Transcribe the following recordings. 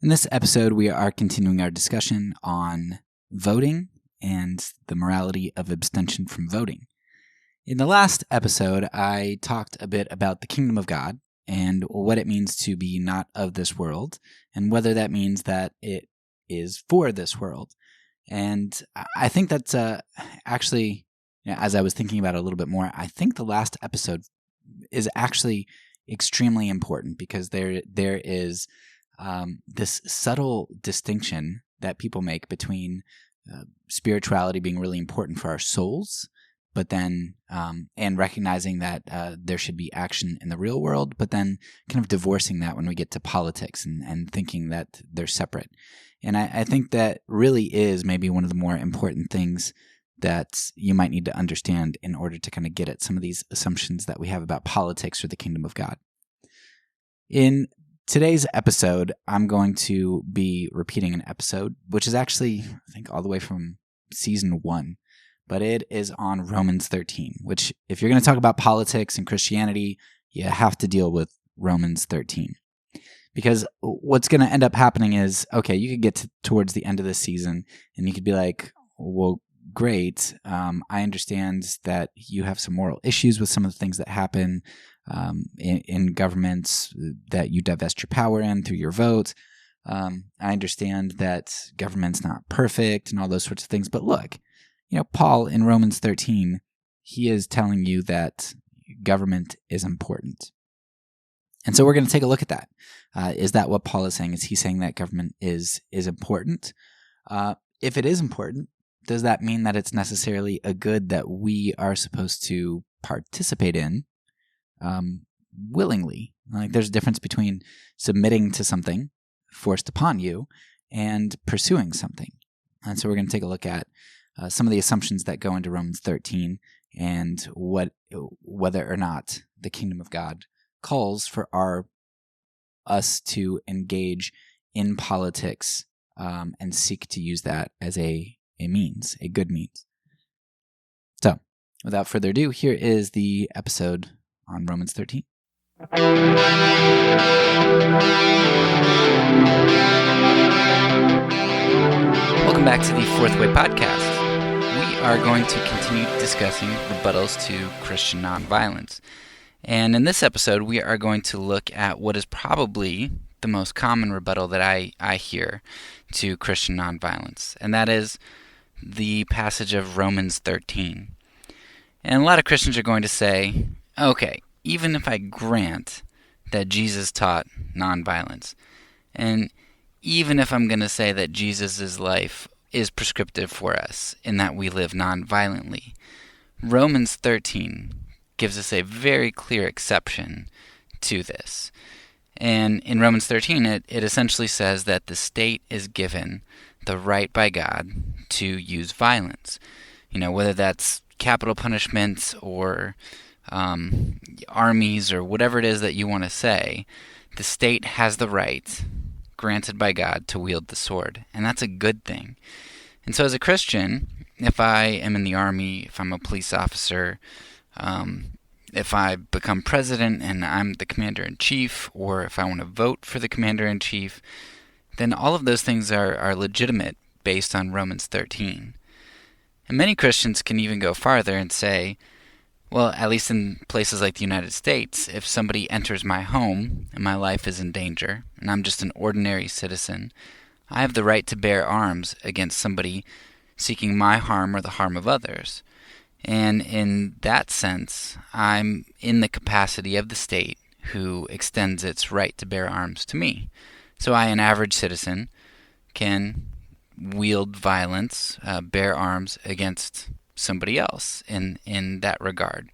In this episode, we are continuing our discussion on voting and the morality of abstention from voting. In the last episode, I talked a bit about the kingdom of God and what it means to be not of this world, and whether that means that it is for this world. And I think that's actually, as I was thinking about it a little bit more, I think the last episode is actually extremely important because there is this subtle distinction that people make between spirituality being really important for our souls, but then and recognizing that there should be action in the real world, but then kind of divorcing that when we get to politics and thinking that they're separate. And I think that really is maybe one of the more important things that you might need to understand in order to kind of get at some of these assumptions that we have about politics or the kingdom of God. In today's episode, I'm going to be repeating an episode, which is actually, I think, all the way from season 1, but it is on Romans 13, which if you're going to talk about politics and Christianity, you have to deal with Romans 13. Because what's going to end up happening is, okay, you could get towards the end of the season and you could be like, well, great. I understand that you have some moral issues with some of the things that happen in governments that you divest your power in through your vote. I understand that government's not perfect and all those sorts of things. But look, Paul in Romans 13, he is telling you that government is important. And so we're going to take a look at that. Is that what Paul is saying? Is he saying that government is important? If it is important, does that mean that it's necessarily a good that we are supposed to participate in willingly? Like, there's a difference between submitting to something forced upon you and pursuing something. And so we're going to take a look at some of the assumptions that go into Romans 13 and whether or not the kingdom of God calls for us to engage in politics and seek to use that as a good means. So, without further ado, here is the episode on Romans 13. Welcome back to the Fourth Way Podcast. We are going to continue discussing rebuttals to Christian nonviolence. And in this episode, we are going to look at what is probably the most common rebuttal that I hear to Christian nonviolence, and that is the passage of Romans 13. And a lot of Christians are going to say, okay, even if I grant that Jesus taught nonviolence, and even if I'm going to say that Jesus' life is prescriptive for us in that we live nonviolently, Romans 13 gives us a very clear exception to this. And in Romans 13, it essentially says that the state is given the right by God to use violence. Whether that's capital punishment or armies or whatever it is that you want to say, the state has the right granted by God to wield the sword. And that's a good thing. And so as a Christian, if I am in the army, if I'm a police officer, if I become president and I'm the commander-in-chief, or if I want to vote for the commander-in-chief, then all of those things are legitimate based on Romans 13. And many Christians can even go farther and say, well, at least in places like the United States, if somebody enters my home and my life is in danger, and I'm just an ordinary citizen, I have the right to bear arms against somebody seeking my harm or the harm of others. And in that sense, I'm in the capacity of the state who extends its right to bear arms to me. So I, an average citizen, can wield violence, bear arms against somebody else in that regard.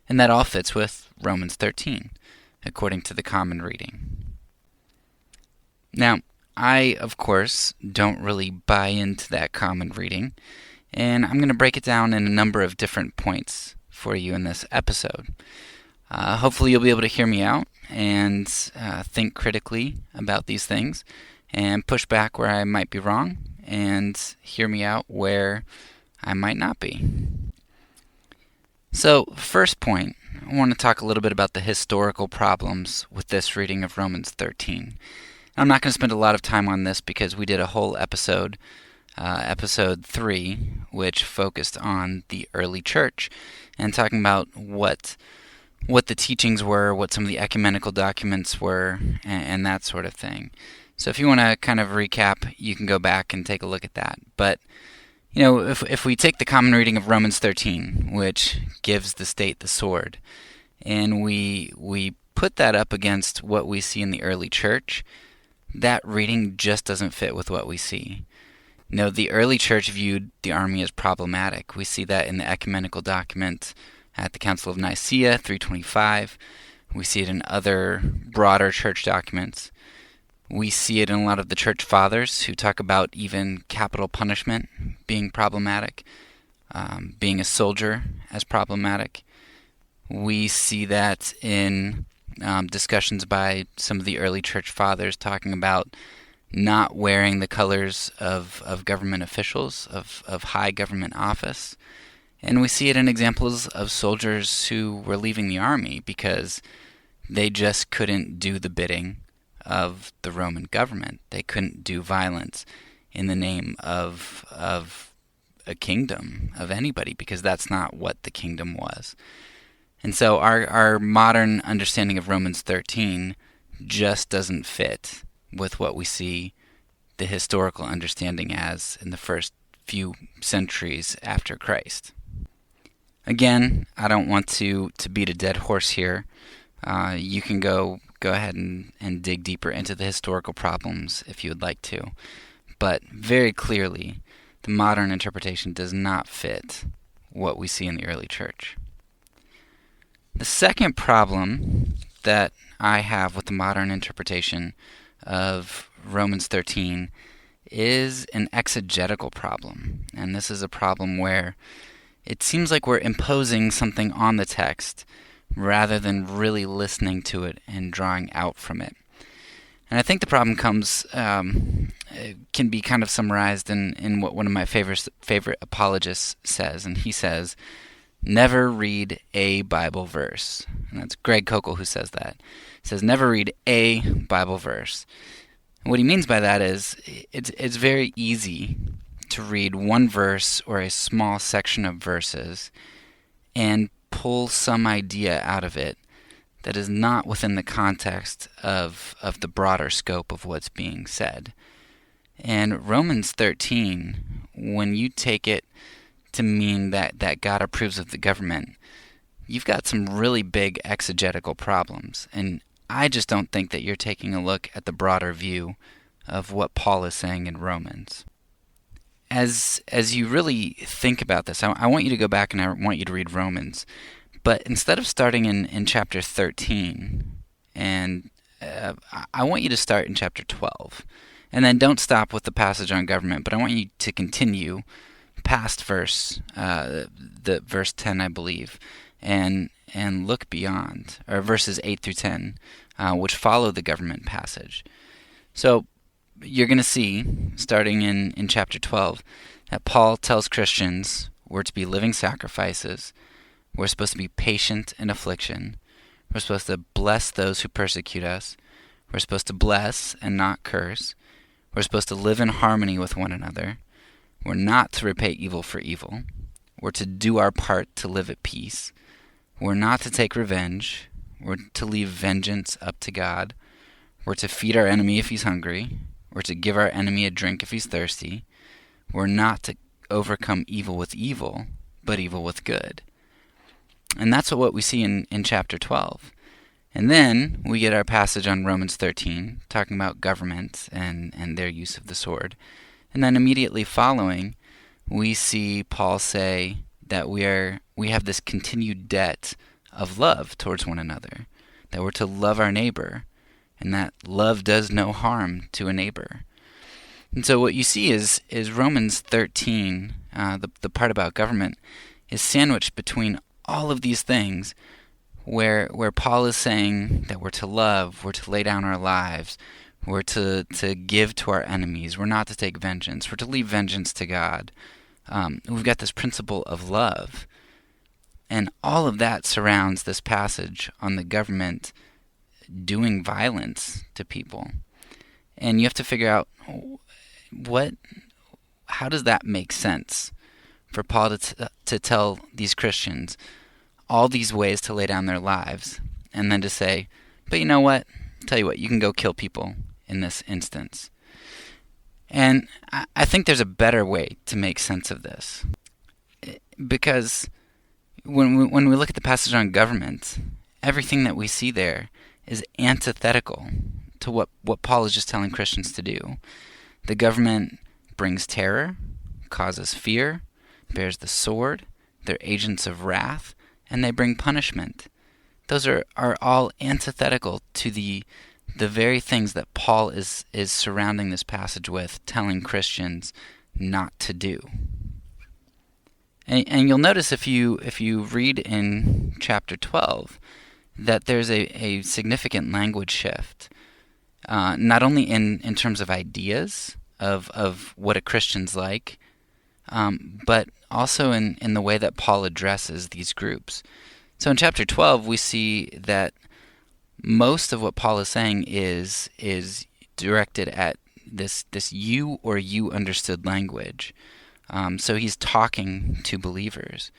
And that all fits with Romans 13, according to the common reading. Now, I, of course, don't really buy into that common reading, and I'm going to break it down in a number of different points for you in this episode. Hopefully you'll be able to hear me out and think critically about these things and push back where I might be wrong and hear me out where I might not be. So, first point, I want to talk a little bit about the historical problems with this reading of Romans 13. I'm not going to spend a lot of time on this because we did a whole episode, episode 3, which focused on the early church and talking about what the teachings were, what some of the ecumenical documents were, and that sort of thing. So if you want to kind of recap, you can go back and take a look at that. But if we take the common reading of Romans 13, which gives the state the sword, and we put that up against what we see in the early church, that reading just doesn't fit with what we see. The early church viewed the army as problematic. We see that in the ecumenical document at the Council of Nicaea, 325. We see it in other broader church documents. We see it in a lot of the church fathers who talk about even capital punishment being problematic, being a soldier as problematic. We see that in discussions by some of the early church fathers talking about not wearing the colors of government officials, of high government office. And we see it in examples of soldiers who were leaving the army because they just couldn't do the bidding of the Roman government. They couldn't do violence in the name of a kingdom, of anybody, because that's not what the kingdom was. And so our modern understanding of Romans 13 just doesn't fit with what we see the historical understanding as in the first few centuries after Christ. Again, I don't want to beat a dead horse here. You can go ahead and dig deeper into the historical problems if you would like to. But very clearly, the modern interpretation does not fit what we see in the early church. The second problem that I have with the modern interpretation of Romans 13 is an exegetical problem. And this is a problem where it seems like we're imposing something on the text rather than really listening to it and drawing out from it. And I think the problem comes, can be kind of summarized in what one of my favorite apologists says. And he says, never read a Bible verse. And that's Greg Kokel who says that. He says, never read a Bible verse. And what he means by that is it's very easy to read one verse or a small section of verses and pull some idea out of it that is not within the context of the broader scope of what's being said. And Romans 13, when you take it to mean that God approves of the government, you've got some really big exegetical problems. And I just don't think that you're taking a look at the broader view of what Paul is saying in Romans. As you really think about this, I want you to go back and I want you to read Romans. But instead of starting in chapter 13, and I want you to start in chapter 12. And then don't stop with the passage on government, but I want you to continue past verse 10, I believe, and look beyond, or verses 8 through 10, which follow the government passage. So you're going to see, starting in chapter 12, that Paul tells Christians we're to be living sacrifices, we're supposed to be patient in affliction, we're supposed to bless those who persecute us, we're supposed to bless and not curse, we're supposed to live in harmony with one another, we're not to repay evil for evil, we're to do our part to live at peace, we're not to take revenge, we're to leave vengeance up to God, we're to feed our enemy if he's hungry, we're to give our enemy a drink if he's thirsty, we're not to overcome evil with evil, but evil with good. And that's what we see in chapter 12. And then we get our passage on Romans 13, talking about government and their use of the sword. And then immediately following, we see Paul say that we have this continued debt of love towards one another, that we're to love our neighbor, and that love does no harm to a neighbor. And so what you see is Romans 13, the part about government, is sandwiched between all of these things where Paul is saying that we're to love, we're to lay down our lives, we're to give to our enemies, we're not to take vengeance, we're to leave vengeance to God. We've got this principle of love. And all of that surrounds this passage on the government doing violence to people. And you have to figure out how does that make sense for Paul to tell these Christians all these ways to lay down their lives, and then to say, but you know what? Tell you what, you can go kill people in this instance. And I think there's a better way to make sense of this. Because when we look at the passage on government, everything that we see there is antithetical to what Paul is just telling Christians to do. The government brings terror, causes fear, bears the sword, they're agents of wrath, and they bring punishment. Those are all antithetical to the very things that Paul is surrounding this passage with, telling Christians not to do. And you'll notice if you read in chapter 12 that there's a significant language shift, not only in terms of ideas of what a Christian's like, but also in the way that Paul addresses these groups. So in chapter 12, we see that most of what Paul is saying is directed at this you or you understood language. So he's talking to believers.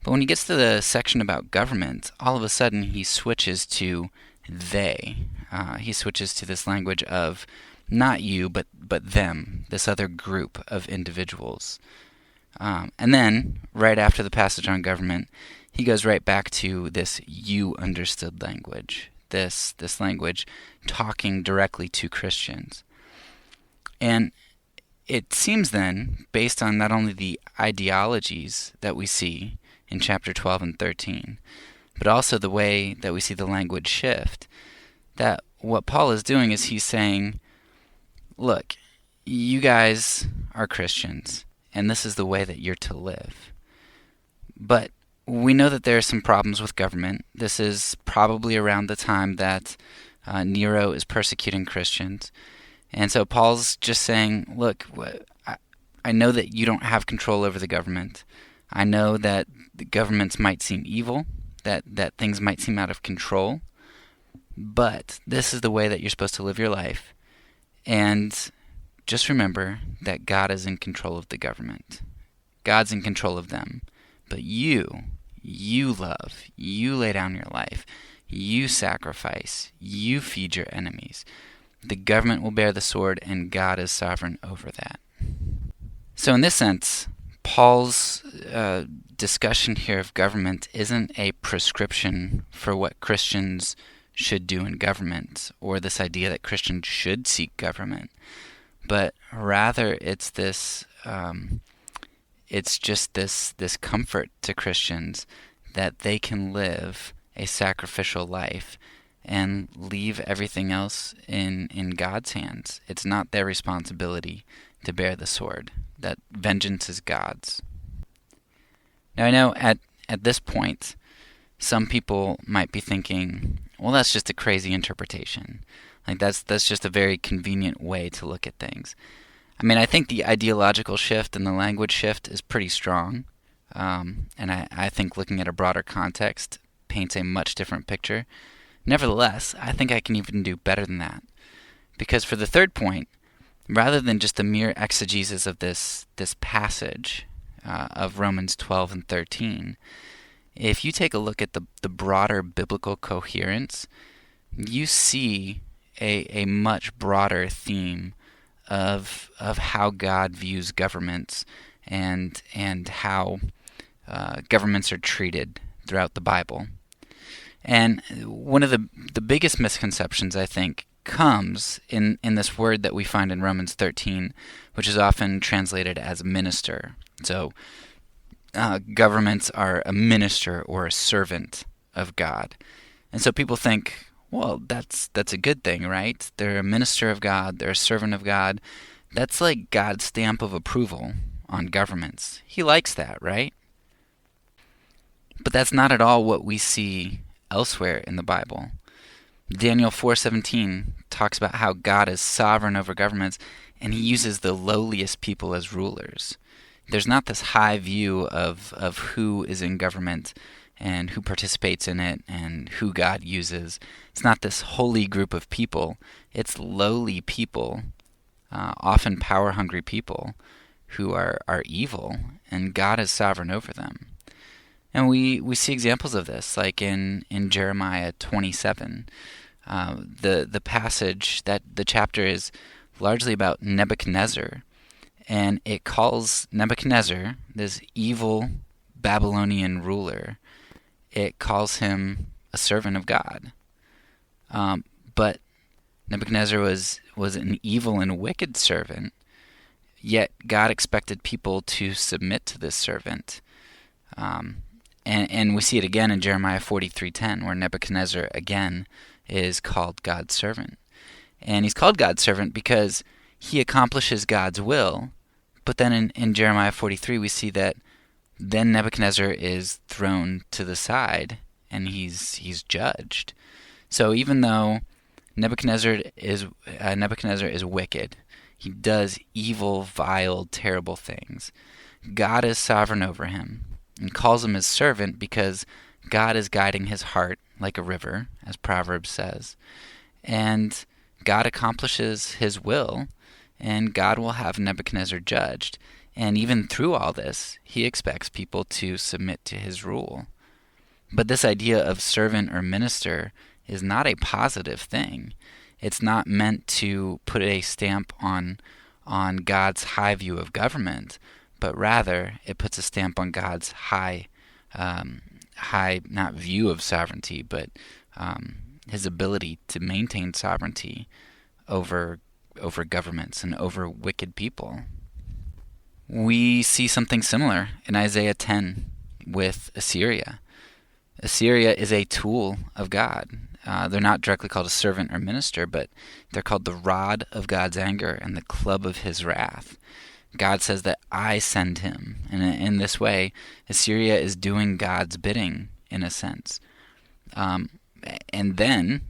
But when he gets to the section about government, all of a sudden he switches to they. He switches to this language of not you, but them, this other group of individuals. And then, right after the passage on government, he goes right back to this you understood language, this language talking directly to Christians. And it seems then, based on not only the ideologies that we see in chapter 12 and 13, but also the way that we see the language shift, that what Paul is doing is he's saying, look, you guys are Christians, and this is the way that you're to live. But we know that there are some problems with government. This is probably around the time that Nero is persecuting Christians. And so Paul's just saying, look, I know that you don't have control over the government. I know that the governments might seem evil, that things might seem out of control. But this is the way that you're supposed to live your life. And just remember that God is in control of the government. God's in control of them. But you love, you lay down your life, you sacrifice, you feed your enemies. The government will bear the sword, and God is sovereign over that. So in this sense, Paul's discussion here of government isn't a prescription for what Christians should do in government, or this idea that Christians should seek government, but rather it's this it's just this comfort to Christians that they can live a sacrificial life and leave everything else in God's hands. It's not their responsibility to bear the sword, that vengeance is God's. Now I know at this point, some people might be thinking, well, that's just a crazy interpretation. Like that's just a very convenient way to look at things. I mean, I think the ideological shift and the language shift is pretty strong. And I think looking at a broader context paints a much different picture. Nevertheless, I think I can even do better than that. Because for the third point, rather than just a mere exegesis of this passage of Romans 12 and 13, if you take a look at the broader biblical coherence, you see a much broader theme of how God views governments and how governments are treated throughout the Bible. And one of the biggest misconceptions, I think, comes in this word that we find in Romans 13, which is often translated as minister. So governments are a minister or a servant of God. And so people think, well, that's a good thing, right? They're a minister of God, they're a servant of God. That's like God's stamp of approval on governments. He likes that, right? But that's not at all what we see elsewhere in the Bible. Daniel 4:17 talks about how God is sovereign over governments, and he uses the lowliest people as rulers. There's not this high view of who is in government and who participates in it and who God uses. It's not this holy group of people. It's lowly people, often power-hungry people, who are evil, and God is sovereign over them. And we see examples of this, like in Jeremiah 27. The passage, that the chapter is largely about Nebuchadnezzar, and it calls Nebuchadnezzar, this evil Babylonian ruler, it calls him a servant of God. But Nebuchadnezzar was an evil and wicked servant, yet God expected people to submit to this servant. And we see it again in Jeremiah 43:10, where Nebuchadnezzar again is called God's servant. And he's called God's servant because he accomplishes God's will. But then in Jeremiah 43, we see that then Nebuchadnezzar is thrown to the side and he's judged. So even though Nebuchadnezzar is wicked, he does evil, vile, terrible things, God is sovereign over him and calls him his servant because God is guiding his heart like a river, as Proverbs says. And God accomplishes his will, and God will have Nebuchadnezzar judged. And even through all this, he expects people to submit to his rule. But this idea of servant or minister is not a positive thing. It's not meant to put a stamp on God's high view of government, but rather it puts a stamp on God's high, not view of sovereignty, but his ability to maintain sovereignty over governments and over wicked people. We see something similar in Isaiah 10 with Assyria. Assyria is a tool of God. They're not directly called a servant or minister, but they're called the rod of God's anger and the club of his wrath. God says that I send him. And in this way, Assyria is doing God's bidding, in a sense. And then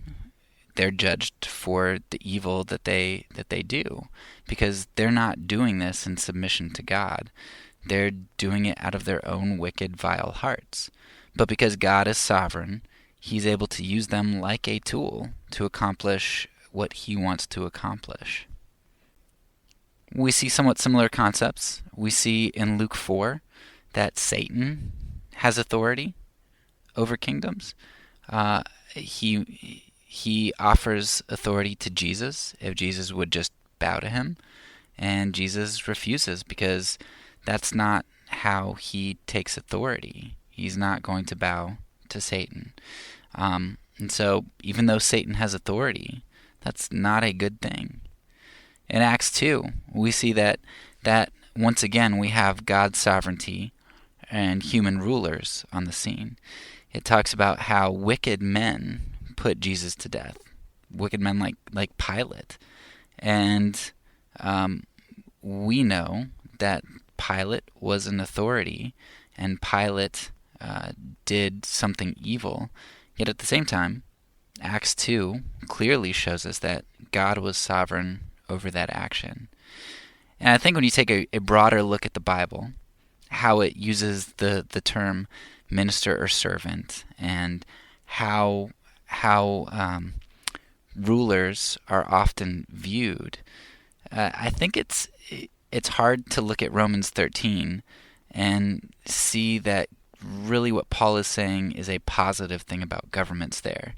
they're judged for the evil that they do, because they're not doing this in submission to God. They're doing it out of their own wicked, vile hearts. But because God is sovereign, he's able to use them like a tool to accomplish what he wants to accomplish. We see somewhat similar concepts. We see in Luke 4 that Satan has authority over kingdoms. He offers authority to Jesus if Jesus would just bow to him, and Jesus refuses because that's not how he takes authority. He's not going to bow to Satan. And so even though Satan has authority, that's not a good thing. In Acts 2, we see that once again we have God's sovereignty and human rulers on the scene. It talks about how wicked men put Jesus to death. Wicked men like Pilate. And we know that Pilate was an authority, and Pilate did something evil. Yet at the same time, Acts 2 clearly shows us that God was sovereign over that action. And I think when you take a broader look at the Bible, how it uses the term minister or servant, and how rulers are often viewed, I think it's hard to look at Romans 13 and see that really what Paul is saying is a positive thing about governments there.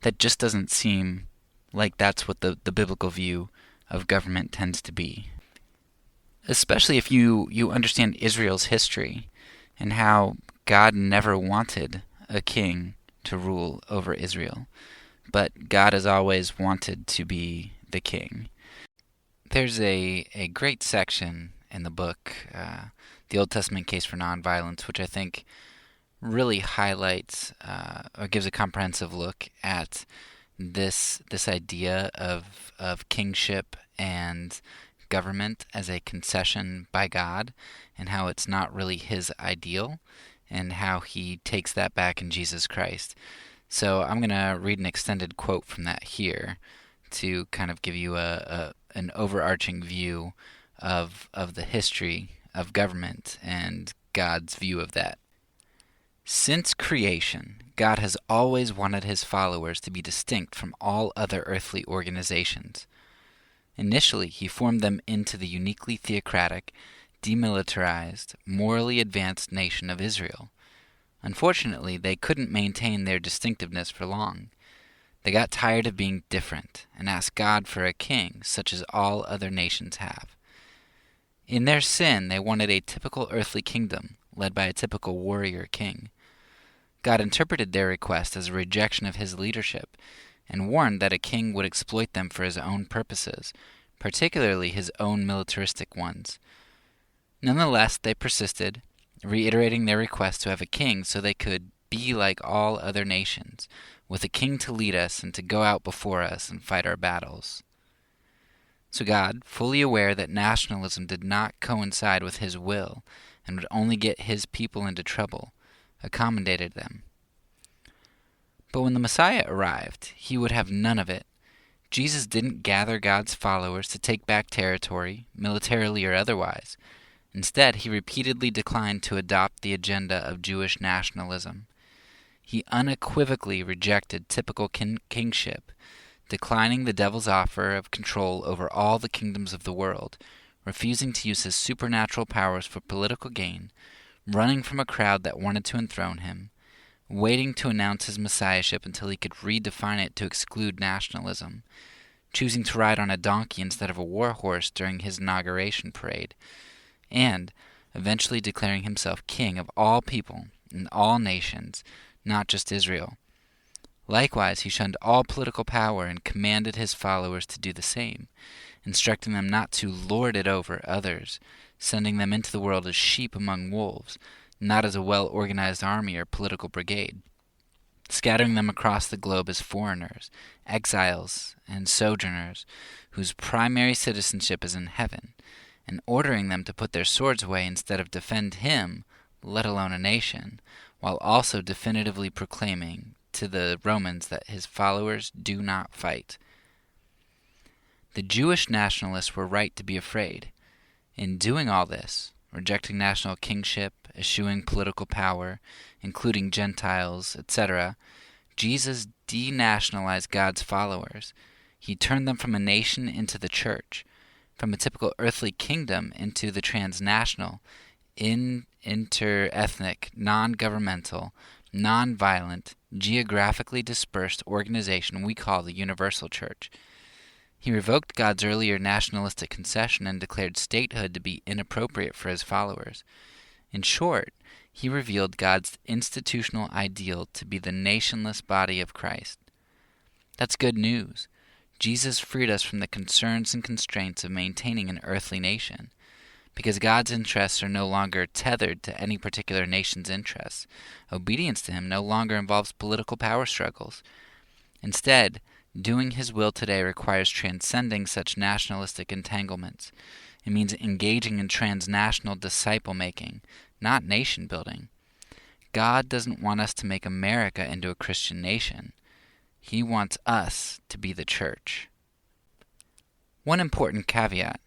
That just doesn't seem like that's what the biblical view of government tends to be. Especially if you understand Israel's history and how God never wanted a king to rule over Israel, but God has always wanted to be the king. There's a great section in the book, The Old Testament Case for Nonviolence, which I think really highlights or gives a comprehensive look at this idea of kingship and government as a concession by God, and how it's not really his ideal, and how he takes that back in Jesus Christ. So I'm going to read an extended quote from that here to kind of give you an overarching view of the history of government and God's view of that. Since creation, God has always wanted his followers to be distinct from all other earthly organizations. Initially, he formed them into the uniquely theocratic, demilitarized, morally advanced nation of Israel. Unfortunately, they couldn't maintain their distinctiveness for long. They got tired of being different and asked God for a king, such as all other nations have. In their sin, they wanted a typical earthly kingdom, led by a typical warrior king. God interpreted their request as a rejection of his leadership, and warned that a king would exploit them for his own purposes, particularly his own militaristic ones. Nonetheless, they persisted, reiterating their request to have a king so they could be like all other nations, with a king to lead us and to go out before us and fight our battles. So God, fully aware that nationalism did not coincide with his will and would only get his people into trouble, accommodated them. But when the Messiah arrived, he would have none of it. Jesus didn't gather God's followers to take back territory, militarily or otherwise. Instead, he repeatedly declined to adopt the agenda of Jewish nationalism. He unequivocally rejected typical kingship, declining the devil's offer of control over all the kingdoms of the world, refusing to use his supernatural powers for political gain, running from a crowd that wanted to enthrone him, waiting to announce his messiahship until he could redefine it to exclude nationalism, choosing to ride on a donkey instead of a war horse during his inauguration parade, and eventually declaring himself king of all people and all nations, not just Israel. Likewise, he shunned all political power and commanded his followers to do the same, instructing them not to lord it over others, sending them into the world as sheep among wolves, not as a well-organized army or political brigade, scattering them across the globe as foreigners, exiles, and sojourners, whose primary citizenship is in heaven, and ordering them to put their swords away instead of defend him, let alone a nation, while also definitively proclaiming to the Romans that his followers do not fight. The Jewish nationalists were right to be afraid. In doing all this, rejecting national kingship, eschewing political power, including Gentiles, etc., Jesus denationalized God's followers. He turned them from a nation into the church, from a typical earthly kingdom into the transnational, inter-ethnic, non-governmental, non-violent, geographically dispersed organization we call the Universal Church. He revoked God's earlier nationalistic concession and declared statehood to be inappropriate for his followers. In short, he revealed God's institutional ideal to be the nationless body of Christ. That's good news. Jesus freed us from the concerns and constraints of maintaining an earthly nation, because God's interests are no longer tethered to any particular nation's interests. Obedience to him no longer involves political power struggles. Instead, doing his will today requires transcending such nationalistic entanglements. It means engaging in transnational disciple-making, not nation-building. God doesn't want us to make America into a Christian nation. He wants us to be the church. One important caveat.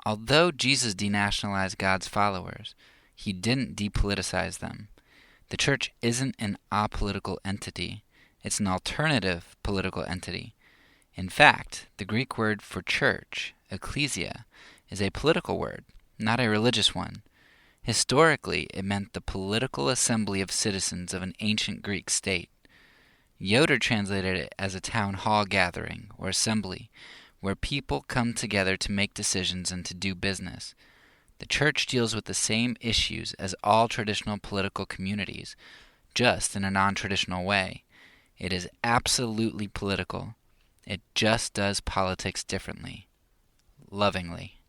Although Jesus denationalized God's followers, he didn't depoliticize them. The church isn't an apolitical entity. It's an alternative political entity. In fact, the Greek word for church, ecclesia, is a political word, not a religious one. Historically, it meant the political assembly of citizens of an ancient Greek state. Yoder translated it as a town hall gathering or assembly, where people come together to make decisions and to do business. The church deals with the same issues as all traditional political communities, just in a non-traditional way. It is absolutely political. It just does politics differently, lovingly.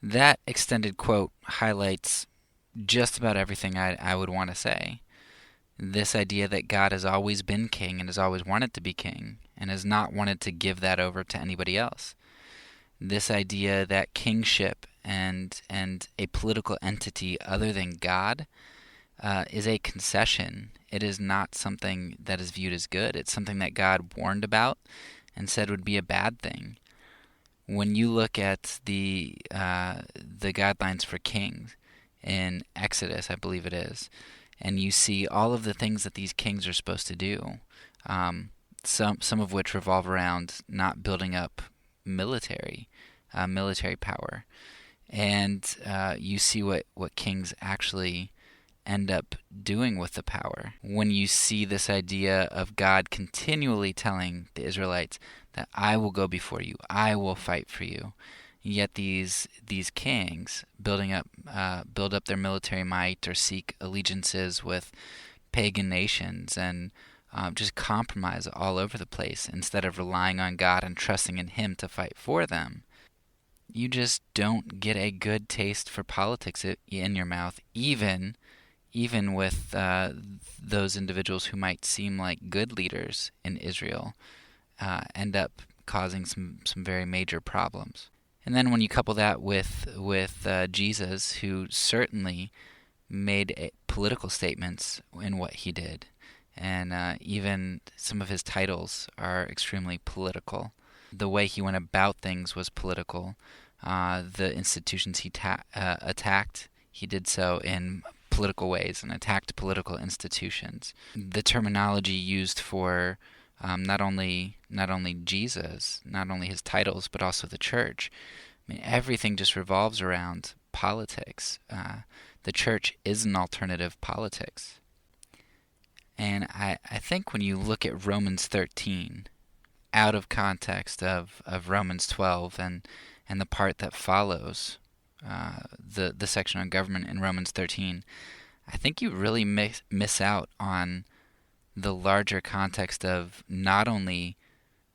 That extended quote highlights just about everything I would want to say. This idea that God has always been king and has always wanted to be king and has not wanted to give that over to anybody else. This idea that kingship and a political entity other than God is a concession. It is not something that is viewed as good. It's something that God warned about and said would be a bad thing. When you look at the guidelines for kings, in Exodus, I believe it is, and you see all of the things that these kings are supposed to do, some of which revolve around not building up military power. And you see what kings actually end up doing with the power. When you see this idea of God continually telling the Israelites that I will go before you, I will fight for you, yet these kings build up their military might or seek allegiances with pagan nations and just compromise all over the place instead of relying on God and trusting in Him to fight for them. You just don't get a good taste for politics in your mouth, even with those individuals who might seem like good leaders in Israel, end up causing some very major problems. And then when you couple that with Jesus, who certainly made political statements in what he did, and even some of his titles are extremely political. The way he went about things was political. The institutions he attacked, he did so in political ways and attacked political institutions. The terminology used for not only Jesus, not only his titles, but also the church. I mean, everything just revolves around politics. The church is an alternative politics. And I think when you look at Romans 13, out of context of Romans 12 and the part that follows the section on government in Romans 13, I think you really miss out on the larger context of not only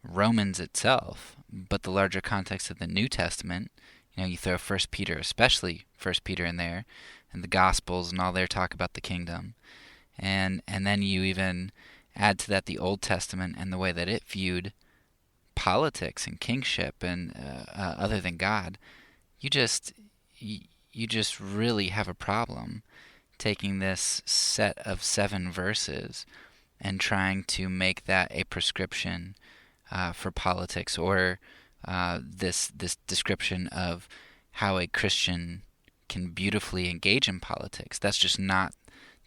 Romans itself, but the larger context of the New Testament. You know, you throw 1 Peter, especially 1 Peter in there, and the Gospels and all their talk about the kingdom. And then you even add to that the Old Testament and the way that it viewed politics and kingship and other than God. You just really have a problem taking this set of 7 verses and trying to make that a prescription for politics, or this description of how a Christian can beautifully engage in politics. That's just not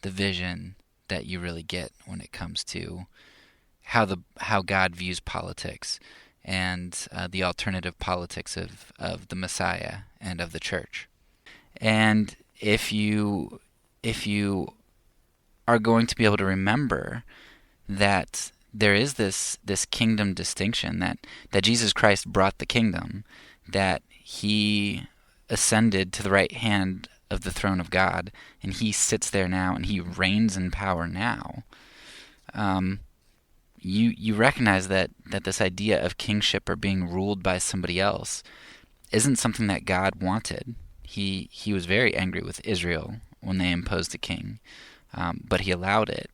the vision that you really get when it comes to how God views politics and the alternative politics of the Messiah and of the church. And if you are going to be able to remember that there is this kingdom distinction, that Jesus Christ brought the kingdom, that he ascended to the right hand of the throne of God, and he sits there now, and he reigns in power now, you recognize that this idea of kingship or being ruled by somebody else isn't something that God wanted. He was very angry with Israel when they imposed a king, but he allowed it.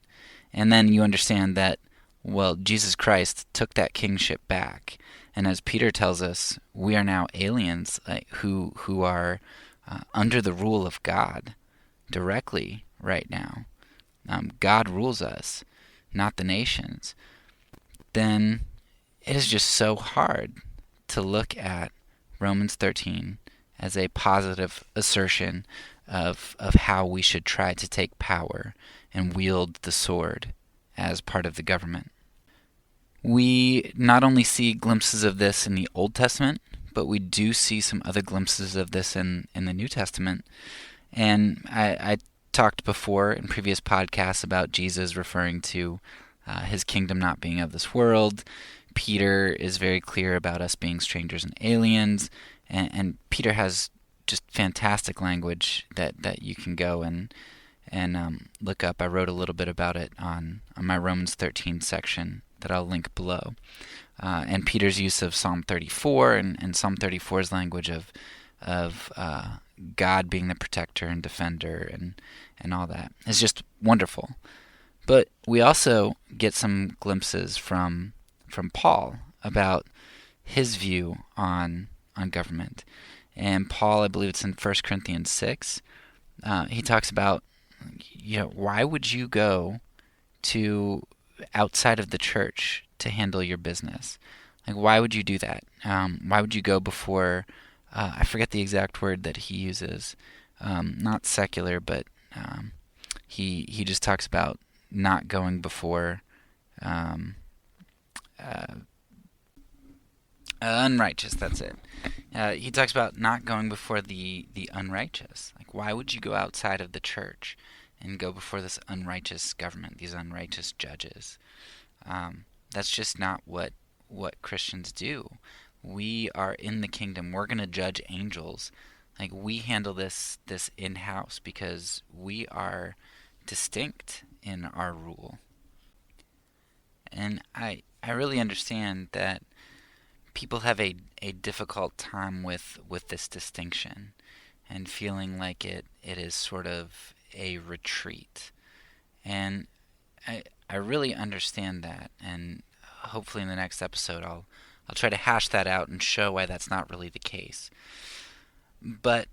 And then you understand that, well, Jesus Christ took that kingship back, and as Peter tells us, we are now aliens who are under the rule of God directly right now. God rules us, not the nations. Then it is just so hard to look at Romans 13 as a positive assertion of how we should try to take power and wield the sword as part of the government. We not only see glimpses of this in the Old Testament, but we do see some other glimpses of this in the New Testament. And I talked before in previous podcasts about Jesus referring to his kingdom not being of this world. Peter is very clear about us being strangers and aliens. And Peter has just fantastic language that you can go and look up. I wrote a little bit about it on my Romans 13 section that I'll link below. And Peter's use of Psalm 34 and Psalm 34's language of God being the protector and defender and all that is just wonderful. But we also get some glimpses from Paul about his view on government. And Paul, I believe it's in 1 Corinthians 6, he talks about, why would you go to outside of the church to handle your business? Like, why would you do that? Why would you go before, I forget the exact word that he uses, not secular, but he just talks about not going before um, unrighteous. That's it. He talks about not going before the unrighteous. Like, why would you go outside of the church and go before this unrighteous government, these unrighteous judges? That's just not what Christians do. We are in the kingdom. We're going to judge angels. Like, we handle this in-house because we are distinct in our rule. And I really understand that people have a difficult time with this distinction and feeling like it is sort of a retreat. And I really understand that, and hopefully in the next episode I'll try to hash that out and show why that's not really the case. But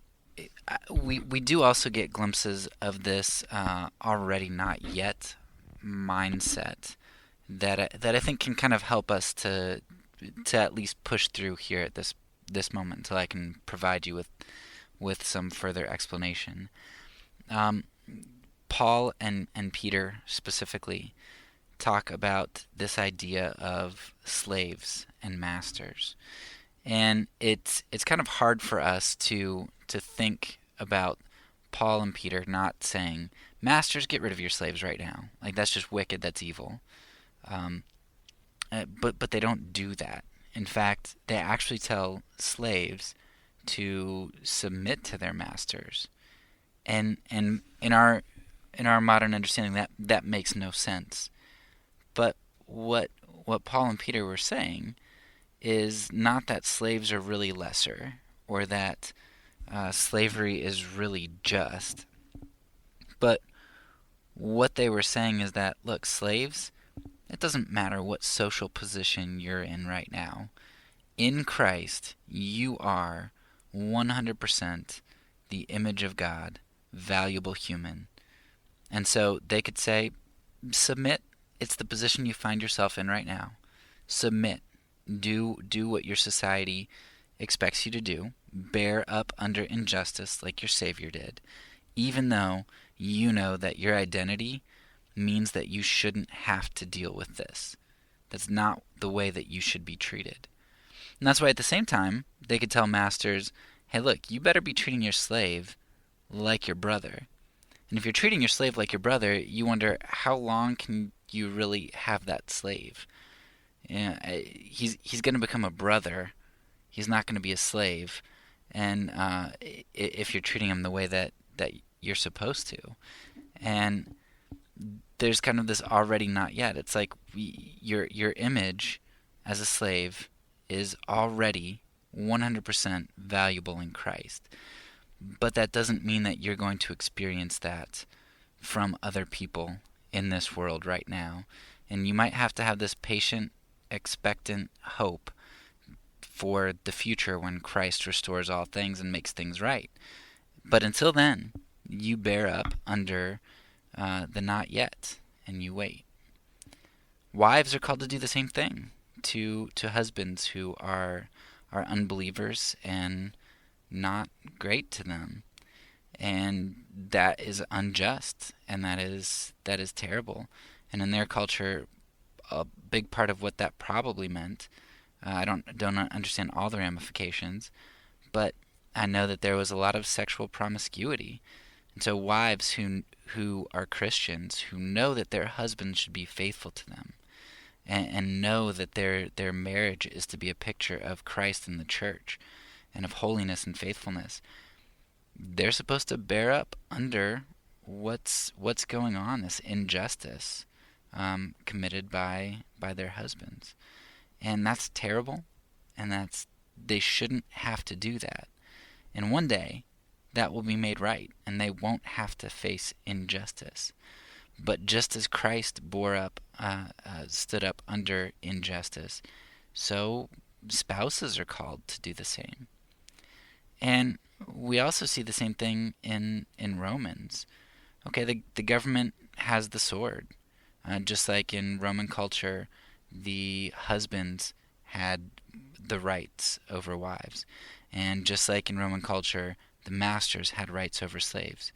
we do also get glimpses of this already not yet mindset that I think can kind of help us to at least push through here at this moment until I can provide you with some further explanation. Paul and Peter specifically talk about this idea of slaves and masters. And it's kind of hard for us to think about Paul and Peter not saying, masters, get rid of your slaves right now. Like, that's just wicked, that's evil. But they don't do that. In fact, they actually tell slaves to submit to their masters. And in our modern understanding, that makes no sense. But what Paul and Peter were saying is not that slaves are really lesser or that slavery is really just. But what they were saying is that, look, slaves, it doesn't matter what social position you're in right now. In Christ, you are 100% the image of God, valuable human. And so they could say, submit. It's the position you find yourself in right now. Submit. Do what your society expects you to do. Bear up under injustice like your Savior did, even though you know that your identity means that you shouldn't have to deal with this. That's not the way that you should be treated. And that's why at the same time, they could tell masters, hey, look, you better be treating your slave like your brother. And if you're treating your slave like your brother, you wonder, how long can you really have that slave? He's going to become a brother. He's not going to be a slave. And if you're treating him the way that you're supposed to. And there's kind of this already not yet. It's like your image as a slave is already 100% valuable in Christ. But that doesn't mean that you're going to experience that from other people in this world right now. And you might have to have this patient, expectant hope for the future when Christ restores all things and makes things right. But until then, you bear up under the not yet, and you wait. Wives are called to do the same thing to husbands who are unbelievers and not great to them. And that is unjust, and that is terrible. And in their culture, a big part of what that probably meant, I don't understand all the ramifications, but I know that there was a lot of sexual promiscuity. And so wives who are Christians, who know that their husbands should be faithful to them, and know that their marriage is to be a picture of Christ and the church, and of holiness and faithfulness, they're supposed to bear up under what's going on, this injustice committed by their husbands. And that's terrible, and they shouldn't have to do that. And one day, that will be made right, and they won't have to face injustice. But just as Christ stood up under injustice, so spouses are called to do the same. And we also see the same thing in Romans. Okay, the government has the sword. Just like in Roman culture, the husbands had the rights over wives. And just like in Roman culture, the masters had rights over slaves.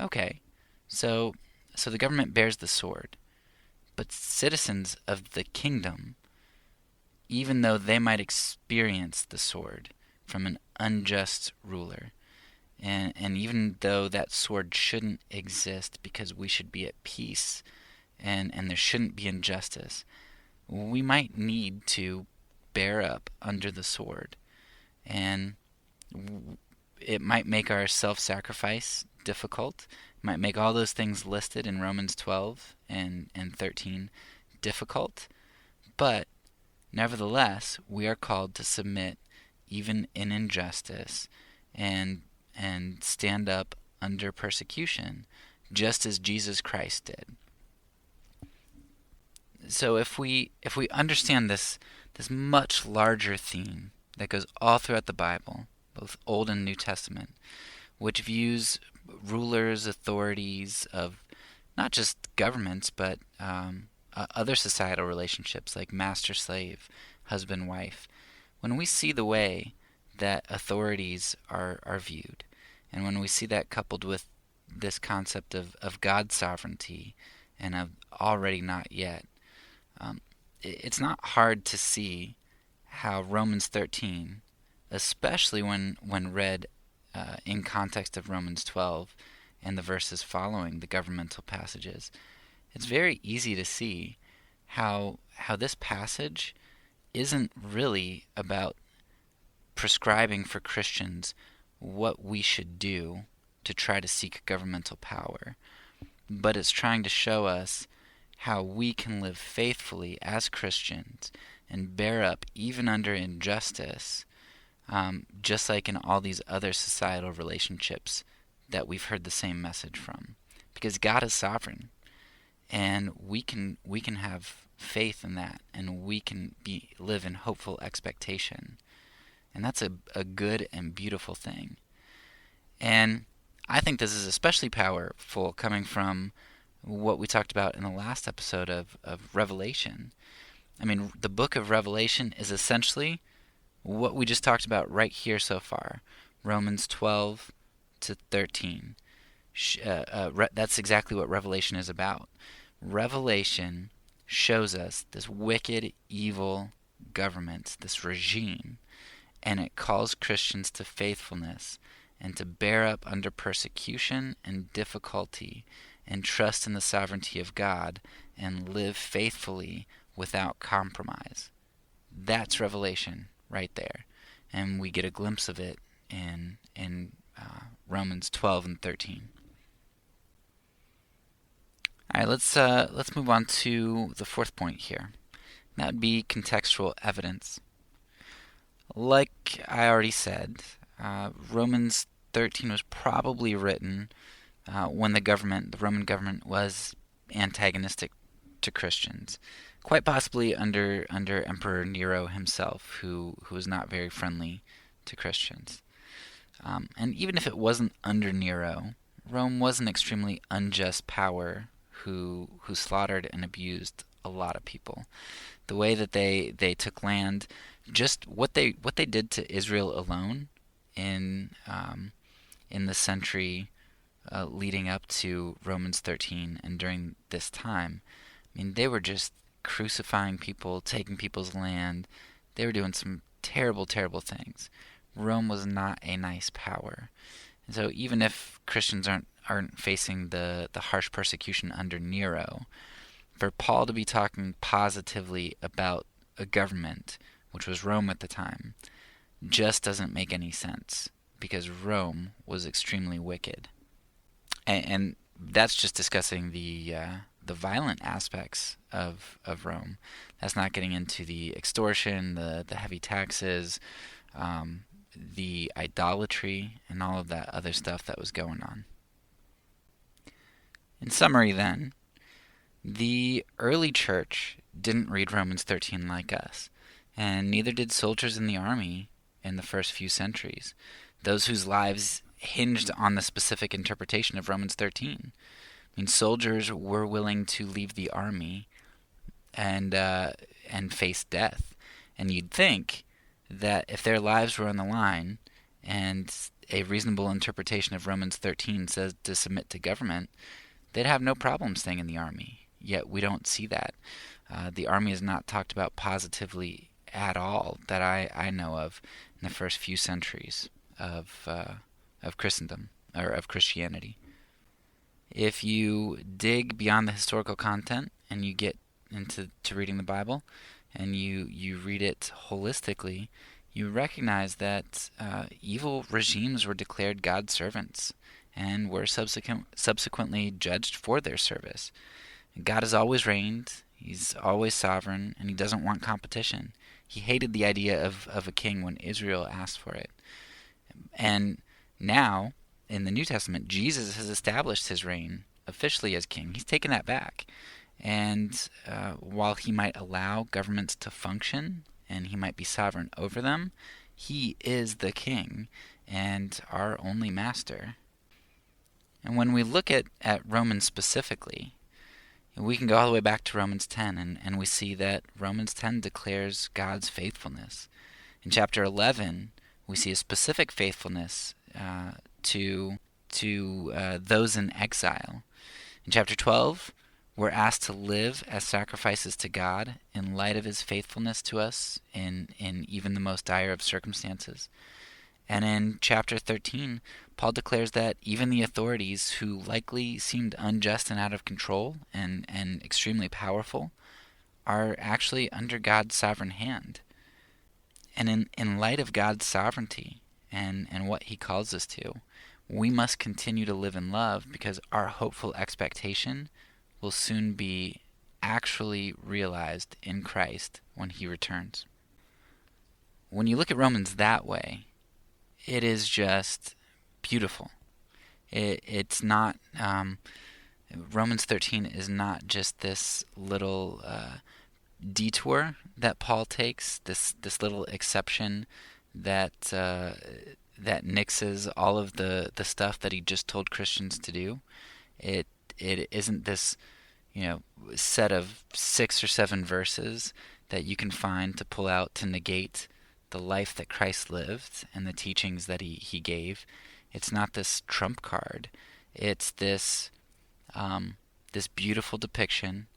Okay, so the government bears the sword, but citizens of the kingdom, even though they might experience the sword from an unjust ruler, and even though that sword shouldn't exist because we should be at peace and there shouldn't be injustice, we might need to bear up under the sword. And it might make our self-sacrifice difficult. It might make all those things listed in Romans 12 and 13 difficult. But nevertheless, we are called to submit even in injustice and stand up under persecution, just as Jesus Christ did. So if we understand this much larger theme that goes all throughout the Bible, both Old and New Testament, which views rulers, authorities of not just governments, but other societal relationships like master-slave, husband-wife, when we see the way that authorities are viewed, and when we see that coupled with this concept of God's sovereignty and of already not yet, it's not hard to see how Romans 13, especially when read in context of Romans 12 and the verses following the governmental passages, it's very easy to see how this passage isn't really about prescribing for Christians what we should do to try to seek governmental power, but it's trying to show us how we can live faithfully as Christians and bear up even under injustice, just like in all these other societal relationships that we've heard the same message from. Because God is sovereign, and we can have faith in that, and we can live in hopeful expectation. And that's a good and beautiful thing. And I think this is especially powerful coming from what we talked about in the last episode of Revelation. I mean, the book of Revelation is essentially what we just talked about right here so far. Romans 12 to 13. That's exactly what Revelation is about. Revelation shows us this wicked, evil government, this regime, and it calls Christians to faithfulness and to bear up under persecution and difficulty and trust in the sovereignty of God and live faithfully without compromise. That's Revelation right there, and we get a glimpse of it in Romans 12 and 13. All right, let's move on to the fourth point here. That would be contextual evidence. Like I already said, Romans 13 was probably written when the Roman government was antagonistic to Christians, quite possibly under Emperor Nero himself, who was not very friendly to Christians. And even if it wasn't under Nero, Rome was an extremely unjust power who slaughtered and abused a lot of people. The way that they took land, just what they did to Israel alone in the century leading up to Romans 13 and during this time, I mean, they were just crucifying people, taking people's land. They were doing some terrible, terrible things. Rome was not a nice power. And so even if Christians aren't facing the harsh persecution under Nero, for Paul to be talking positively about a government, which was Rome at the time, just doesn't make any sense, because Rome was extremely wicked. And that's just discussing the violent aspects of Rome. That's not getting into the extortion, the heavy taxes, the idolatry, and all of that other stuff that was going on. In summary, then, the early church didn't read Romans 13 like us, and neither did soldiers in the army in the first few centuries, those whose lives hinged on the specific interpretation of Romans 13. I mean, soldiers were willing to leave the army and face death, and you'd think that if their lives were on the line and a reasonable interpretation of Romans 13 says to submit to government, they'd have no problem staying in the army. Yet we don't see that. The army is not talked about positively at all that I know of in the first few centuries of Christendom, or of Christianity. If you dig beyond the historical content and you get into reading the Bible and you read it holistically, you recognize that evil regimes were declared God's servants and were subsequently judged for their service. God has always reigned, he's always sovereign, and he doesn't want competition. He hated the idea of a king when Israel asked for it. And now, in the New Testament, Jesus has established his reign officially as king. He's taken that back. And while he might allow governments to function, and he might be sovereign over them, he is the king and our only master. And when we look at Romans specifically, we can go all the way back to Romans 10, and we see that Romans 10 declares God's faithfulness. In chapter 11, we see a specific faithfulness to those in exile. In chapter 12, we're asked to live as sacrifices to God in light of his faithfulness to us in even the most dire of circumstances. And in chapter 13, Paul declares that even the authorities, who likely seemed unjust and out of control and extremely powerful, are actually under God's sovereign hand. And in light of God's sovereignty and what he calls us to, we must continue to live in love, because our hopeful expectation will soon be actually realized in Christ when he returns. When you look at Romans that way, it is just beautiful. It's not, Romans 13 is not just this little detour that Paul takes, this little exception that nixes all of the stuff that he just told Christians to do. It isn't this, set of 6 or 7 verses that you can find to pull out to negate the life that Christ lived and the teachings that he gave. It's not this trump card. It's this beautiful depiction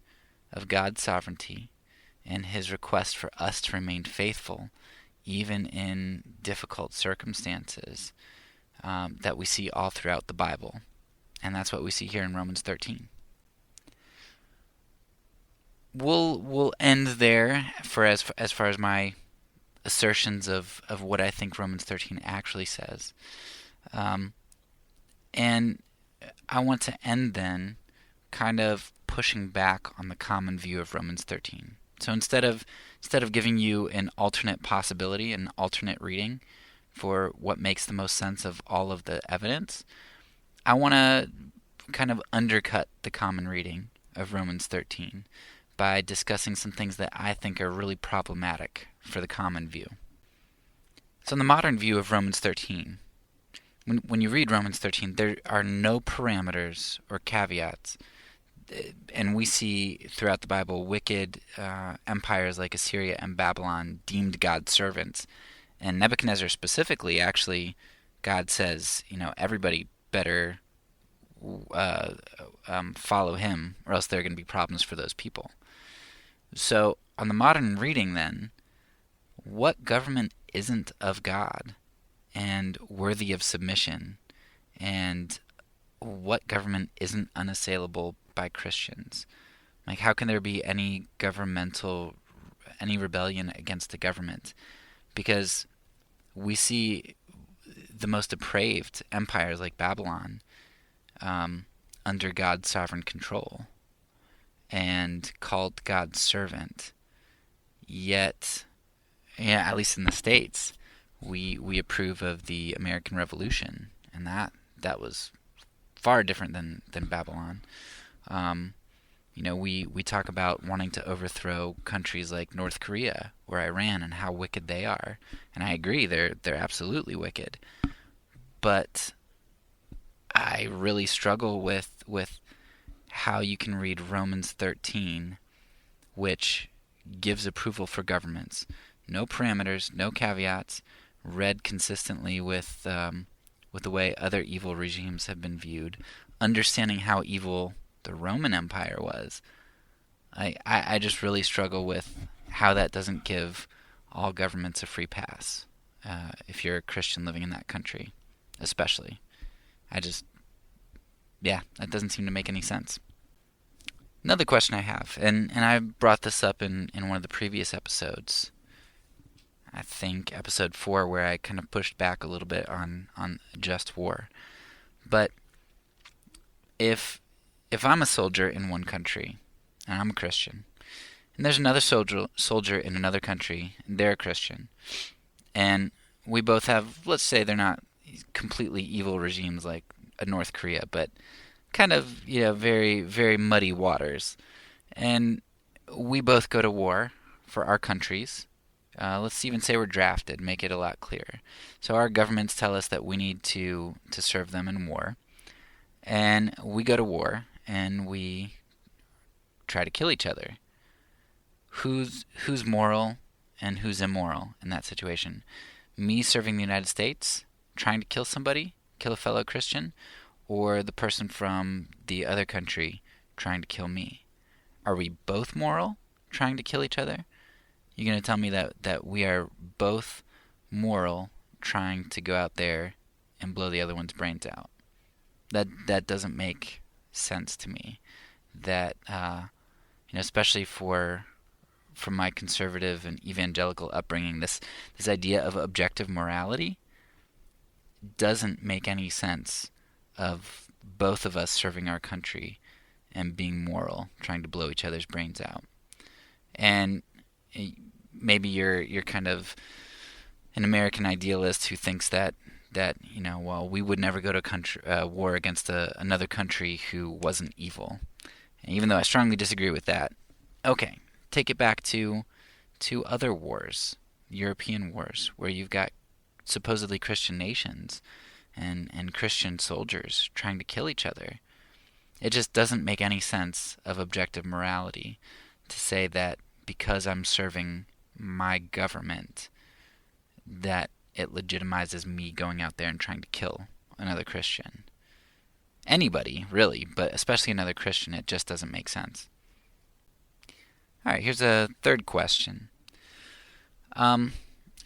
of God's sovereignty and his request for us to remain faithful even in difficult circumstances that we see all throughout the Bible. And that's what we see here in Romans 13. We'll end there for as far as my assertions of what I think Romans 13 actually says. And I want to end then kind of pushing back on the common view of Romans 13. So instead of giving you an alternate possibility, an alternate reading for what makes the most sense of all of the evidence, I want to kind of undercut the common reading of Romans 13 by discussing some things that I think are really problematic for the common view. So in the modern view of Romans 13, when you read Romans 13, there are no parameters or caveats. And we see throughout the Bible wicked empires like Assyria and Babylon deemed God's servants. And Nebuchadnezzar specifically, actually, God says, everybody better follow him, or else there are going to be problems for those people. So on the modern reading then, what government isn't of God and worthy of submission, and what government isn't unassailable by Christians? Like, how can there be any rebellion against the government? Because we see the most depraved empires like Babylon under God's sovereign control and called God's servant. Yet, at least in the States, we approve of the American Revolution, and that was far different than Babylon. We talk about wanting to overthrow countries like North Korea or Iran and how wicked they are, and I agree, they're absolutely wicked. But I really struggle with how you can read Romans 13, which gives approval for governments, no parameters, no caveats, read consistently with with the way other evil regimes have been viewed, understanding how evil the Roman Empire was. I just really struggle with how that doesn't give all governments a free pass, if you're a Christian living in that country, especially. That doesn't seem to make any sense. Another question I have, and I brought this up in one of the previous episodes, I think episode 4, where I kind of pushed back a little bit on just war. But if I'm a soldier in one country, and I'm a Christian, and there's another soldier in another country, and they're a Christian, and we both have, let's say they're not completely evil regimes like a North Korea, but kind of, very, very muddy waters. And we both go to war for our countries. Let's even say we're drafted, make it a lot clearer. So our governments tell us that we need to serve them in war. And we go to war, and we try to kill each other. Who's moral and who's immoral in that situation? Me serving the United States, trying to kill somebody, kill a fellow Christian, or the person from the other country trying to kill me? Are we both moral, trying to kill each other? You're going to tell me that we are both moral, trying to go out there and blow the other one's brains out? That doesn't make sense to me. That especially from my conservative and evangelical upbringing, this idea of objective morality doesn't make any sense, of both of us serving our country and being moral, trying to blow each other's brains out. And maybe you're kind of an American idealist who thinks that we would never go to war against another country who wasn't evil. And even though I strongly disagree with that, okay, take it back to other wars, European wars, where you've got supposedly Christian nations and Christian soldiers trying to kill each other. It just doesn't make any sense of objective morality to say that because I'm serving my government, that it legitimizes me going out there and trying to kill another Christian. Anybody, really, but especially another Christian, it just doesn't make sense. All right, here's a third question. At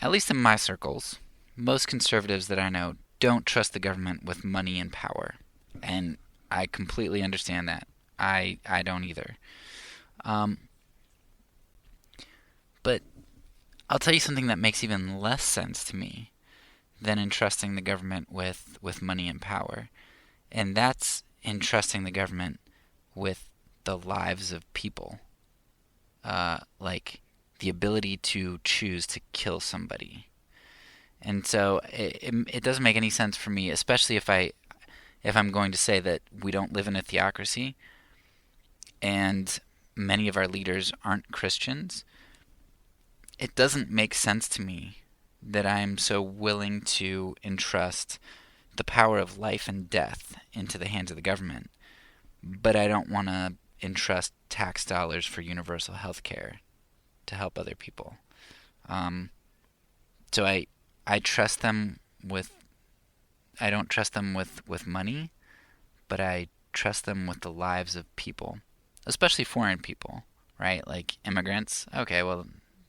least in my circles, most conservatives that I know don't trust the government with money and power. And I completely understand that. I don't either. But I'll tell you something that makes even less sense to me than entrusting the government with money and power. And that's entrusting the government with the lives of people. Like the ability to choose to kill somebody. And so it doesn't make any sense for me, especially if I'm going to say that we don't live in a theocracy and many of our leaders aren't Christians. It doesn't make sense to me that I'm so willing to entrust the power of life and death into the hands of the government, but I don't want to entrust tax dollars for universal health care to help other people. So I trust them with, I don't trust them with money, but I trust them with the lives of people, especially foreign people, right? Like immigrants. Okay, well,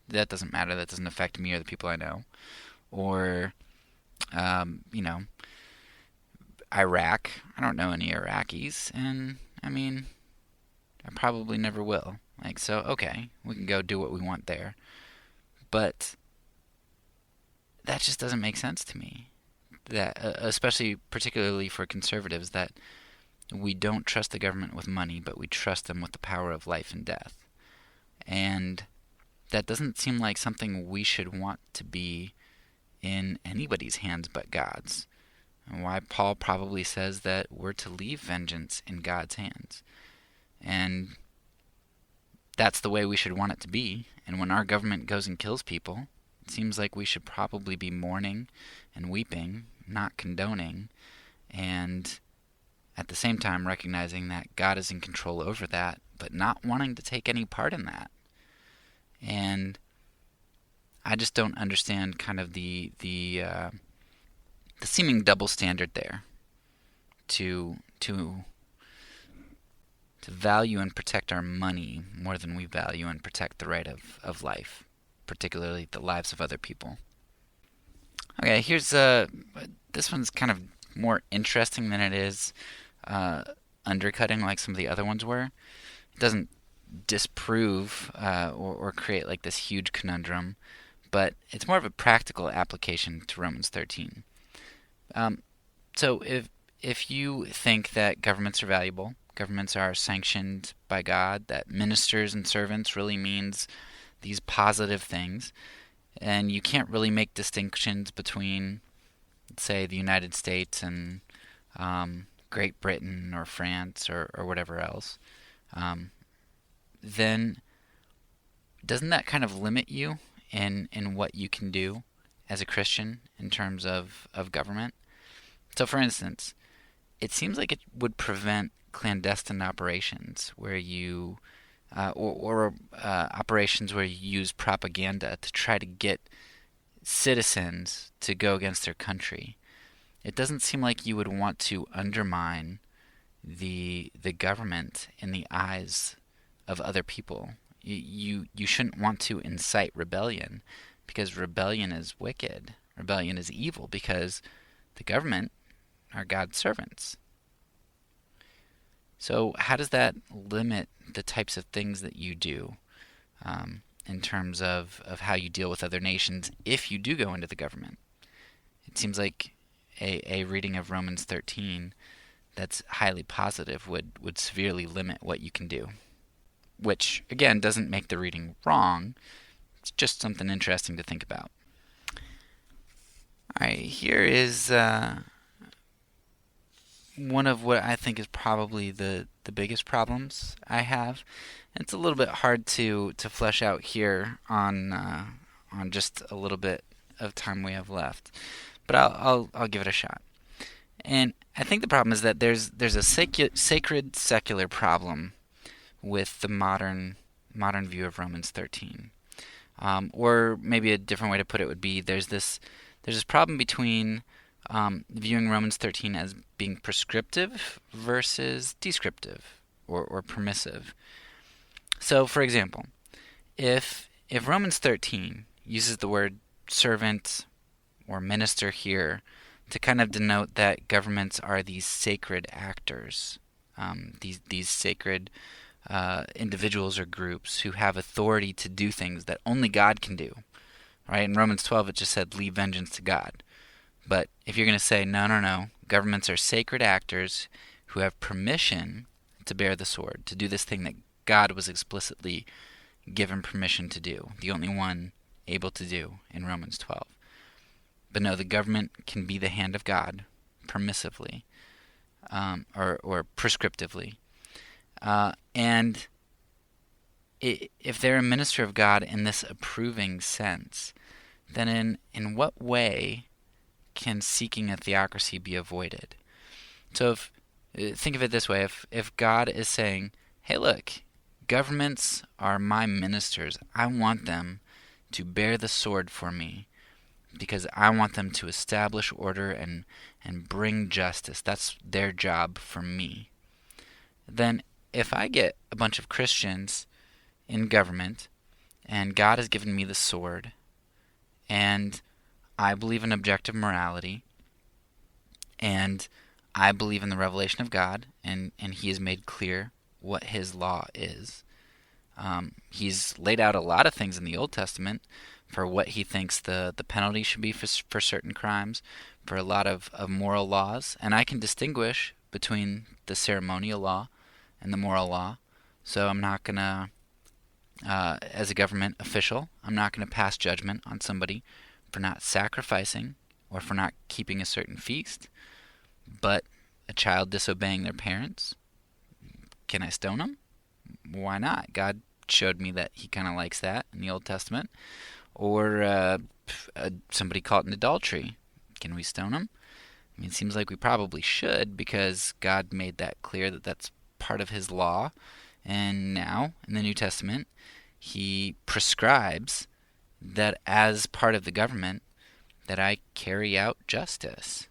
that doesn't matter. That doesn't affect me or the people I know. Or, Iraq. I don't know any Iraqis, and I mean, I probably never will. Like, so, okay, we can go do what we want there. But that just doesn't make sense to me. That, especially, particularly for conservatives, that we don't trust the government with money, but we trust them with the power of life and death. And that doesn't seem like something we should want to be in anybody's hands but God's. And why Paul probably says that we're to leave vengeance in God's hands. And that's the way we should want it to be. And when our government goes and kills people, it seems like we should probably be mourning and weeping, not condoning, and at the same time recognizing that God is in control over that, but not wanting to take any part in that. And I just don't understand kind of the seeming double standard there to value and protect our money more than we value and protect the right of life, particularly the lives of other people. Okay, here's this one's kind of more interesting than it is undercutting like some of the other ones were. It doesn't disprove or create like this huge conundrum, but it's more of a practical application to Romans 13. So if you think that governments are valuable, governments are sanctioned by God, that ministers and servants really means these positive things, and you can't really make distinctions between, say, the United States and Great Britain or France or whatever else, then doesn't that kind of limit you in what you can do as a Christian in terms of government? So, for instance, it seems like it would prevent clandestine operations where you or operations where you use propaganda to try to get citizens to go against their country. It doesn't seem like you would want to undermine the government in the eyes of other people. You shouldn't want to incite rebellion, because rebellion is wicked. Rebellion is evil, because the government are God's servants. So how does that limit the types of things that you do in terms of how you deal with other nations if you do go into the government? It seems like a reading of Romans 13 that's highly positive would severely limit what you can do. Which, again, doesn't make the reading wrong. It's just something interesting to think about. All right, here is one of what I think is probably the biggest problems I have. And it's a little bit hard to flesh out here on just a little bit of time we have left, but I'll give it a shot. And I think the problem is that there's a sacred secular problem with the modern view of Romans 13, or maybe a different way to put it would be there's this problem between viewing Romans 13 as being prescriptive versus descriptive or permissive. So, for example, if Romans 13 uses the word servant or minister here to kind of denote that governments are these sacred actors, these sacred individuals or groups who have authority to do things that only God can do, right? In Romans 12, it just said, leave vengeance to God. But if you're going to say, no, governments are sacred actors who have permission to bear the sword, to do this thing that God was explicitly given permission to do, the only one able to do in Romans 12. But no, the government can be the hand of God permissively or prescriptively. And if they're a minister of God in this approving sense, then in what way can seeking a theocracy be avoided? So think of it this way. If God is saying, hey, look, governments are my ministers. I want them to bear the sword for me because I want them to establish order and bring justice. That's their job for me. Then if I get a bunch of Christians in government and God has given me the sword and I believe in objective morality and I believe in the revelation of God and He has made clear what His law is. He's laid out a lot of things in the Old Testament for what He thinks the penalty should be for certain crimes, for a lot of moral laws, and I can distinguish between the ceremonial law and the moral law. So I'm not going to, as a government official, I'm not going to pass judgment on somebody for not sacrificing or for not keeping a certain feast. But a child disobeying their parents, can I stone them? Why not? God showed me that He kind of likes that in the Old Testament. Or somebody caught in adultery, can we stone them? I mean, it seems like we probably should, because God made that clear that that's part of His law. And now, in the New Testament, He prescribes that as part of the government, that I carry out justice.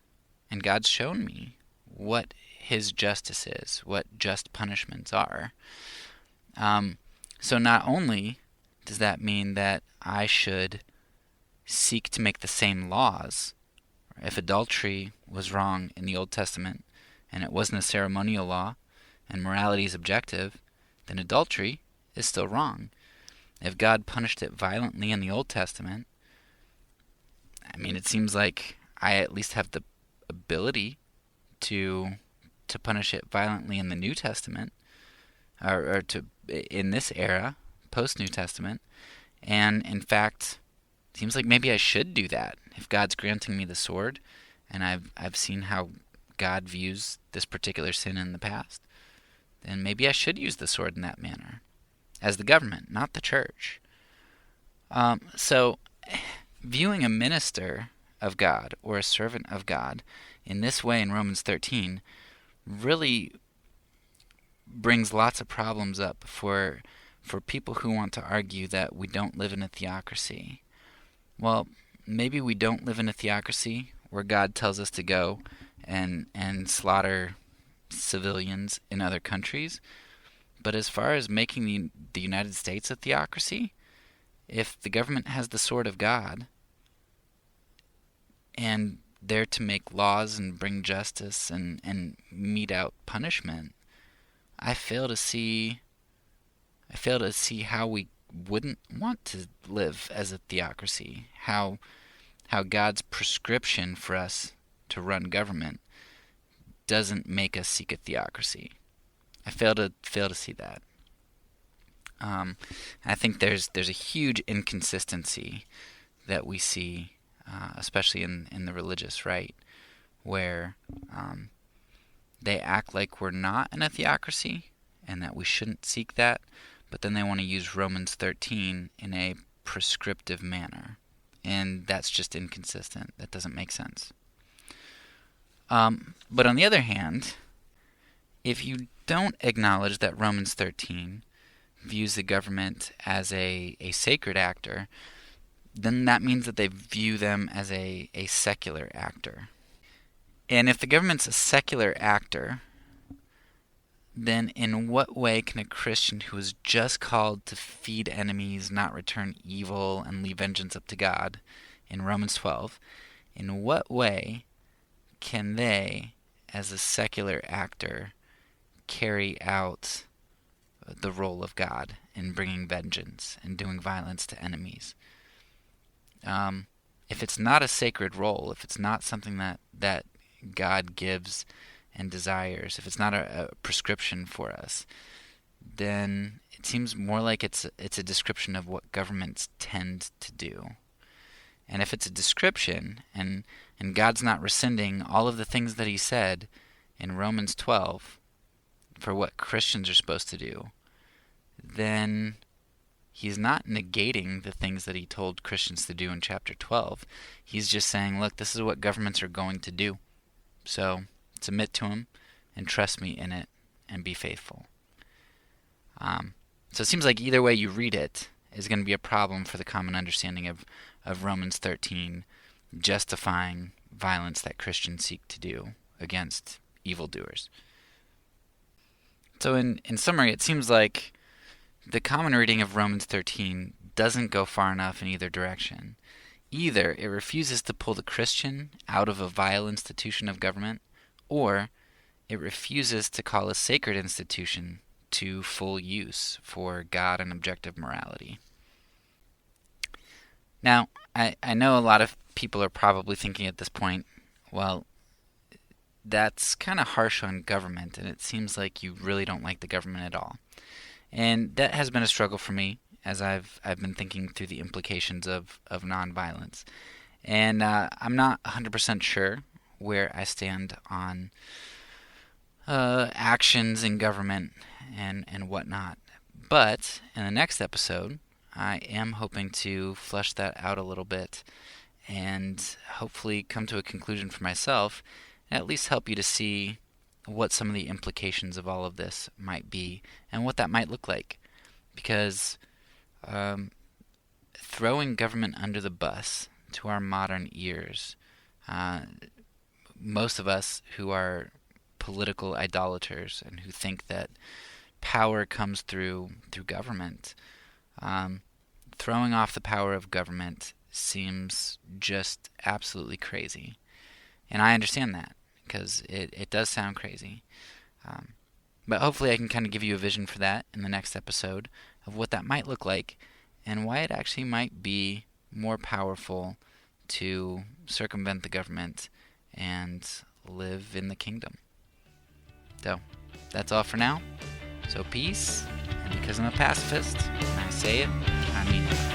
And God's shown me what his justice is, what just punishments are. So not only does that mean that I should seek to make the same laws. If adultery was wrong in the Old Testament and it wasn't a ceremonial law and morality is objective, then adultery is still wrong. If God punished it violently in the Old Testament, I mean, it seems like I at least have the ability to punish it violently in the New Testament, or to in this era, post New Testament. And in fact, it seems like maybe I should do that if God's granting me the sword, and I've seen how God views this particular sin in the past. Then maybe I should use the sword in that manner, as the government, not the church. So, viewing a minister of God or a servant of God in this way in Romans 13 really brings lots of problems up for people who want to argue that we don't live in a theocracy. Well, maybe we don't live in a theocracy where God tells us to go and slaughter civilians in other countries. But as far as making the United States a theocracy, if the government has the sword of God and they're to make laws and bring justice and mete out punishment, I fail to see how we wouldn't want to live as a theocracy. How God's prescription for us to run government doesn't make us seek a theocracy. I fail to see that. I think there's a huge inconsistency that we see, especially in the religious right, where they act like we're not in a theocracy and that we shouldn't seek that, but then they want to use Romans 13 in a prescriptive manner. And that's just inconsistent. That doesn't make sense. But on the other hand, if you don't acknowledge that Romans 13 views the government as a sacred actor, then that means that they view them as a secular actor. And if the government's a secular actor, then in what way can a Christian who is just called to feed enemies, not return evil, and leave vengeance up to God, in Romans 12, in what way can they, as a secular actor, carry out the role of God in bringing vengeance and doing violence to enemies? If it's not a sacred role, if it's not something that God gives and desires, if it's not a prescription for us, then it seems more like it's a description of what governments tend to do. And if it's a description, and God's not rescinding all of the things that he said in Romans 12 for what Christians are supposed to do, then he's not negating the things that he told Christians to do in chapter 12. He's just saying, look, this is what governments are going to do. So submit to him and trust me in it and be faithful. So it seems like either way you read it is going to be a problem for the common understanding of Romans 13 justifying violence that Christians seek to do against evildoers. So in summary, it seems like the common reading of Romans 13 doesn't go far enough in either direction. Either it refuses to pull the Christian out of a vile institution of government, or it refuses to call a sacred institution to full use for God and objective morality. Now, I know a lot of people are probably thinking at this point, well, that's kind of harsh on government, and it seems like you really don't like the government at all. And that has been a struggle for me as I've been thinking through the implications of nonviolence. And I'm not 100% sure where I stand on actions in government and whatnot. But in the next episode, I am hoping to flesh that out a little bit and hopefully come to a conclusion for myself, and at least help you to see what some of the implications of all of this might be and what that might look like. Because throwing government under the bus to our modern ears most of us who are political idolaters and who think that power comes through government, throwing off the power of government seems just absolutely crazy. And I understand that because it does sound crazy. But hopefully I can kind of give you a vision for that in the next episode of what that might look like and why it actually might be more powerful to circumvent the government and live in the kingdom. So, that's all for now. So peace, and because I'm a pacifist, and I say it, I mean it.